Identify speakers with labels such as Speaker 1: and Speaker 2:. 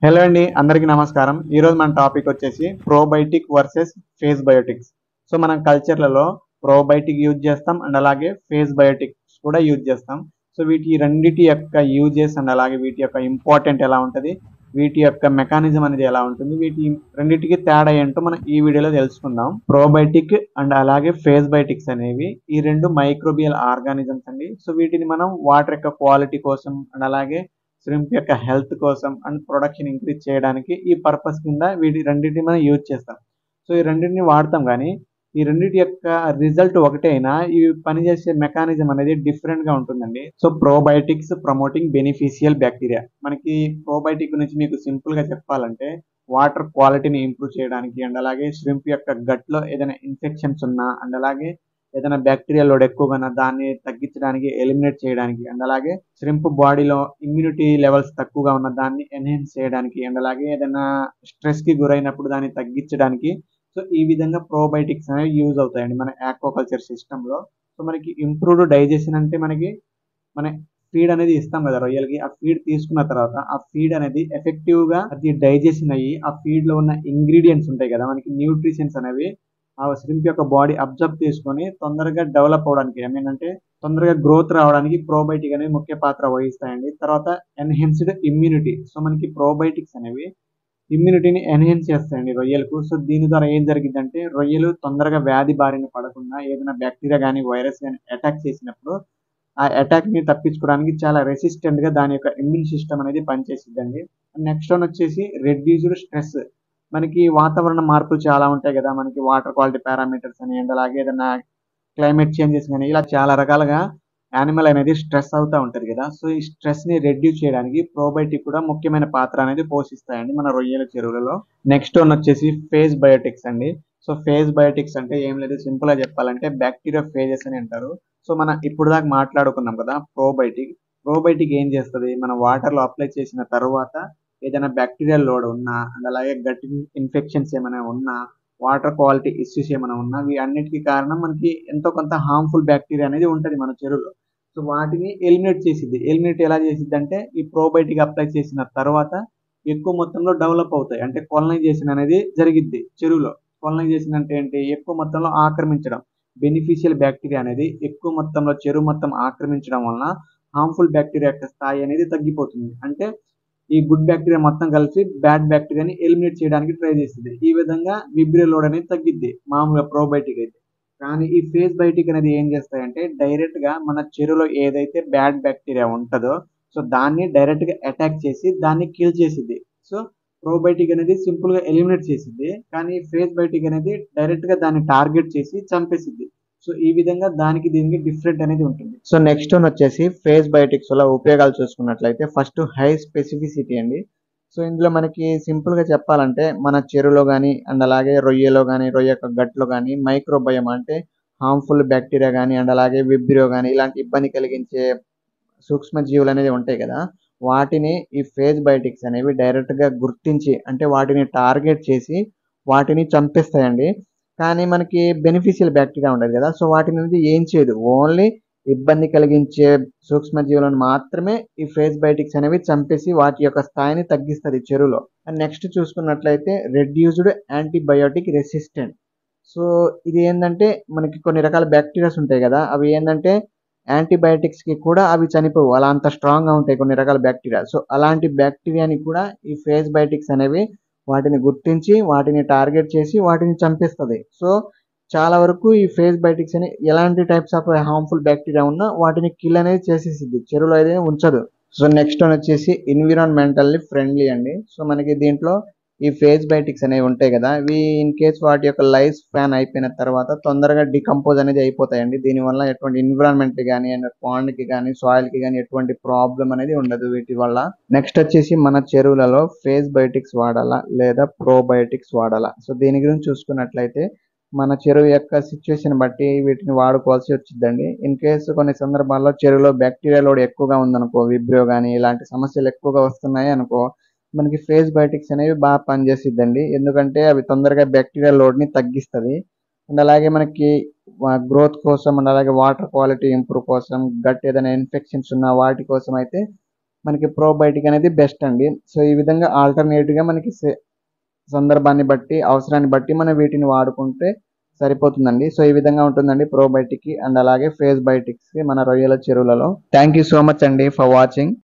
Speaker 1: Hello అండి, అందరికీ నమస్కారం. ఈరోజు మన టాపిక్ వచ్చేసి probiotic versus face biotics. So మనం కల్చర్లలో ప్రోబయోటిక్ యూజ్ చేస్తాం అండ్ అలాగే ఫేస్ బయోటిక్స్ కూడా యూజ్ చేస్తాం. సో వీటి రెండిటి యొక్క యూజెస్ అండ్ అలాగే వీటి యొక్క ఇంపార్టెంట్ ఎలా ఉంటుంది, వీటి యొక్క మెకానిజం అనేది ఎలా ఉంటుంది, వీటి రెండిటికి తేడా ఏంటో మనం ఈ వీడియోలో తెలుసుకుందాం. ప్రోబయోటిక్ అండ్ అలాగే ఫేస్ బయోటిక్స్ అనేవి ఈ రెండు మైక్రోబియల్ ఆర్గానిజమ్స్ అండి. సో వీటిని మనం వాటర్ యొక్క క్వాలిటీ కోసం అండ్ అలాగే ష్రింప్ యొక్క హెల్త్ కోసం అండ్ ప్రొడక్షన్ ఇంక్రీజ్ చేయడానికి ఈ పర్పస్ కింద వీటి రెండింటిని మనం యూజ్ చేస్తాం. సో ఈ రెండింటిని వాడతాం, కానీ ఈ రెండింటి యొక్క రిజల్ట్ ఒకటే అయినా ఇవి పనిచేసే మెకానిజం అనేది డిఫరెంట్ గా ఉంటుందండి. So probiotics promoting beneficial bacteria. మనకి ప్రోబయోటిక్ గురించి మీకు సింపుల్ గా చెప్పాలంటే వాటర్ క్వాలిటీని ఇంప్రూవ్ చేయడానికి అండ్ అలాగే ష్రింప్ యొక్క గట్ లో ఏదైనా ఇన్ఫెక్షన్స్ ఉన్నా అండ్ అలాగే ఏదైనా బ్యాక్టీరియా లోడ్ ఎక్కువగా దాన్ని తగ్గించడానికి, ఎలిమినేట్ చేయడానికి అండ్ అలాగే ష్రింప్ బాడీలో ఇమ్యూనిటీ లెవెల్స్ తక్కువగా ఉన్న దాన్ని ఎన్హాన్స్ చేయడానికి అండ్ అలాగే ఏదైనా స్ట్రెస్ కి గురైనప్పుడు దాన్ని తగ్గించడానికి. సో ఈ విధంగా ప్రోబయోటిక్స్ అనేవి యూజ్ అవుతాయండి మన ఆక్వాకల్చర్ సిస్టమ్ లో. సో మనకి ఇంప్రూవ్డ్ డైజెషన్ అంటే మన ఫీడ్ అనేది ఇస్తాం కదా రొయ్యలకి. ఆ ఫీడ్ తీసుకున్న తర్వాత ఆ ఫీడ్ అనేది ఎఫెక్టివ్ గా అది డైజెషన్ అయ్యి ఆ ఫీడ్ లో ఉన్న ఇంగ్రీడియంట్స్ ఉంటాయి కదా, మనకి న్యూట్రిషన్స్ అనేవి ఆ ష్రింప్ యొక్క బాడీ అబ్జర్వ్ చేసుకొని తొందరగా డెవలప్ అవడానికి, అంటే తొందరగా గ్రోత్ రావడానికి ప్రోబయోటిక్ అనేవి ముఖ్య పాత్ర వహిస్తాయండి. తర్వాత ఎన్హాన్స్డ్ ఇమ్యూనిటీ. సో మనకి ప్రోబయోటిక్స్ అనేవి ఇమ్యూనిటీని ఎన్హాన్స్ చేస్తాయండి రొయ్యలకు. సో దీని ద్వారా ఏం జరిగిందంటే రొయ్యలు తొందరగా వ్యాధి బారిన పడకుండా ఏదైనా బ్యాక్టీరియా కానీ వైరస్ కానీ అటాక్ చేసినప్పుడు ఆ అటాక్ ని తప్పించుకోవడానికి చాలా రెసిస్టెంట్ గా దాని యొక్క ఇమ్యూన్ సిస్టమ్ అనేది పనిచేసిద్దండి. నెక్స్ట్ వన్ వచ్చేసి రెడ్యూస్డ్ స్ట్రెస్. మనకి వాతావరణ మార్పులు చాలా ఉంటాయి కదా, మనకి వాటర్ క్వాలిటీ పారామీటర్స్ అని అండ్ అలాగే ఏదైనా క్లైమేట్ చేంజెస్ కానీ ఇలా చాలా రకాలుగా యానిమల్ అనేది స్ట్రెస్ అవుతూ ఉంటది కదా. సో ఈ స్ట్రెస్ ని రెడ్యూస్ చేయడానికి ప్రోబయోటిక్ కూడా ముఖ్యమైన పాత్ర అనేది పోషిస్తాయండి మన రొయ్యల చెరువులలో. నెక్స్ట్ వన్ వచ్చేసి ఫేజ్ బయోటిక్స్ అండి. సో ఫేజ్ బయోటిక్స్ అంటే ఏం లేదు, సింపుల్ గా చెప్పాలంటే బ్యాక్టీరియా ఫేజెస్ అని అంటారు. సో మనం ఇప్పుడు దాకా మాట్లాడుకున్నాం కదా ప్రోబయోటిక్. ప్రోబయోటిక్ ఏం చేస్తుంది, మన వాటర్ లో అప్లై చేసిన తర్వాత ఏదైనా బ్యాక్టీరియల్ లోడ్ ఉన్నా అండ్ అలాగే గట్ ఇన్ఫెక్షన్స్ ఏమైనా ఉన్నా, వాటర్ క్వాలిటీ ఇష్యూస్ ఏమైనా ఉన్నా, ఇవి అన్నిటికీ కారణం మనకి ఎంతో కొంత హార్మ్ఫుల్ బ్యాక్టీరియా అనేది ఉంటుంది మన చెరువులో. సో వాటిని ఎలిమినేట్ చేసిద్ది. ఎలిమినేట్ ఎలా చేసిద్ది అంటే ఈ ప్రోబయోటిక్ అప్లై చేసిన తర్వాత ఎక్కువ మొత్తంలో డెవలప్ అవుతాయి, అంటే కొలనైజేషన్ అనేది జరిగిద్ది చెరువులో. కొలనైజేషన్ అంటే ఏంటి, ఎక్కువ మొత్తంలో ఆక్రమించడం. బెనిఫిషియల్ బ్యాక్టీరియా అనేది ఎక్కువ మొత్తంలో చెరువు మొత్తం ఆక్రమించడం వలన హార్మ్ఫుల్ బ్యాక్టీరియా యొక్క స్థాయి అనేది తగ్గిపోతుంది. అంటే ఈ గుడ్ బ్యాక్టీరియా మొత్తం కలిసి బ్యాడ్ బ్యాక్టీరియాని ఎలిమినేట్ చేయడానికి ట్రై చేస్తుంది. ఈ విధంగా విబ్రియో లోడ్ అనేది తగ్గిద్ది మామూలుగా ప్రోబయోటిక్ అయితే. కానీ ఈ ఫేజ్ బయోటిక్ అనేది ఏం చేస్తాయంటే డైరెక్ట్ గా మన చెరువులో ఏదైతే బ్యాడ్ బ్యాక్టీరియా ఉంటుందో సో దాన్ని డైరెక్ట్ గా అటాక్ చేసి దాన్ని కిల్ చేసిద్ది. సో ప్రోబయోటిక్ అనేది సింపుల్ గా ఎలిమినేట్ చేసిద్ది, కానీ ఫేజ్ బయోటిక్ అనేది డైరెక్ట్ గా దాన్ని టార్గెట్ చేసి చంపేసిద్ది. సో ఈ విధంగా దానికి దీనికి డిఫరెంట్ అనేది ఉంటుంది. సో నెక్స్ట్ వన్ వచ్చేసి ఫేజ్ బయోటిక్స్ వల్ల ఉపయోగాలు చూసుకున్నట్లయితే ఫస్ట్ హై స్పెసిఫిసిటీ అండి. సో ఇందులో మనకి సింపుల్ గా చెప్పాలంటే మన చెరువులో కానీ అండ్ అలాగే రొయ్యలో కానీ రొయ్య యొక్క గట్లో కానీ మైక్రోబయం అంటే హార్మ్ఫుల్ బ్యాక్టీరియా కానీ అండ్ అలాగే విబ్రియో కానీ ఇలాంటి ఇబ్బంది కలిగించే సూక్ష్మ జీవులు అనేది ఉంటాయి కదా, వాటిని ఈ ఫేజ్ బయోటిక్స్ అనేవి డైరెక్ట్ గా గుర్తించి అంటే వాటిని టార్గెట్ చేసి వాటిని చంపేస్తాయండి. కానీ మనకి బెనిఫిషియల్ బ్యాక్టీరియా ఉండదు కదా, సో వాటిని అనేది ఏం చేయదు, ఓన్లీ ఇబ్బంది కలిగించే సూక్ష్మ జీవులను మాత్రమే ఈ ఫేజ్ బయోటిక్స్ అనేవి చంపేసి వాటి యొక్క స్థాయిని తగ్గిస్తుంది చెరువులో. అండ్ నెక్స్ట్ చూసుకున్నట్లయితే రెడ్యూస్డ్ యాంటీబయోటిక్ రెసిస్టెంట్. సో ఇది ఏంటంటే మనకి కొన్ని రకాల బ్యాక్టీరియాస్ ఉంటాయి కదా, అవి ఏంటంటే యాంటీబయాటిక్స్ కి కూడా అవి చనిపోవు, అలా అంత స్ట్రాంగ్ గా ఉంటాయి కొన్ని రకాల బ్యాక్టీరియా. సో అలాంటి బ్యాక్టీరియాని కూడా ఈ ఫేజ్ బయోటిక్స్ అనేవి వాటిని గుర్తించి వాటిని టార్గెట్ చేసి వాటిని చంపేస్తుంది. సో చాలా వరకు ఈ ఫేజ్ బయోటిక్స్ అని ఎలాంటి టైప్స్ ఆఫ్ హార్మ్ఫుల్ బ్యాక్టీరియా ఉన్నా వాటిని కిల్ అనేది చేసేసిద్ది, చెరువులో అయితే ఉంచదు. సో నెక్స్ట్ వన్ వచ్చేసి ఎన్విరాన్మెంటల్లీ ఫ్రెండ్లీ అండి. సో మనకి దీంట్లో ఈ ఫేజ్ బయోటిక్స్ అనేవి ఉంటాయి కదా, ఇవి ఇన్ కేస్ వాటి యొక్క లైఫ్ స్పాన్ అయిపోయిన తర్వాత తొందరగా డికంపోజ్ అనేది అయిపోతాయండి. దీనివల్ల ఎటువంటి ఎన్విరాన్మెంట్ కి కానీ పాండ్ కి కానీ సాయిల్ కి కానీ ఎటువంటి ప్రాబ్లం అనేది ఉండదు వీటి వల్ల. నెక్స్ట్ వచ్చేసి మన చెరువులలో ఫేజ్ బయోటిక్స్ వాడాలా లేదా ప్రోబయోటిక్స్ వాడాలా. సో దీని గురించి చూసుకున్నట్లయితే మన చెరువు యొక్క సిచ్యువేషన్ బట్టి వీటిని వాడుకోవాల్సి వచ్చిందండి. ఇన్ కేసు కొన్ని సందర్భాల్లో చెరువులో బ్యాక్టీరియా లోడ్ ఎక్కువగా ఉందనుకో, విబ్రియో కానీ ఇలాంటి సమస్యలు ఎక్కువగా వస్తున్నాయి అనుకో, మనకి ఫేజ్ బయోటిక్స్ అనేవి బాగా పనిచేసిద్దండి. ఎందుకంటే అవి తొందరగా బ్యాక్టీరియా లోడ్ ని తగ్గిస్తుంది. అండ్ అలాగే మనకి గ్రోత్ కోసం అండ్ అలాగే వాటర్ క్వాలిటీ ఇంప్రూవ్ కోసం గట్ ఏదైనా ఇన్ఫెక్షన్స్ ఉన్న వాటి కోసం అయితే మనకి ప్రోబయోటిక్ అనేది బెస్ట్ అండి. సో ఈ విధంగా ఆల్టర్నేట్గా మనకి సందర్భాన్ని బట్టి అవసరాన్ని బట్టి మనం వీటిని వాడుకుంటే సరిపోతుందండి. సో ఈ విధంగా ఉంటుందండి ప్రోబయోటిక్ అండ్ అలాగే ఫేస్ బయోటిక్స్ మన రొయ్యల చెరువులలో. థ్యాంక్ యూ సో మచ్ అండి ఫర్ వాచింగ్.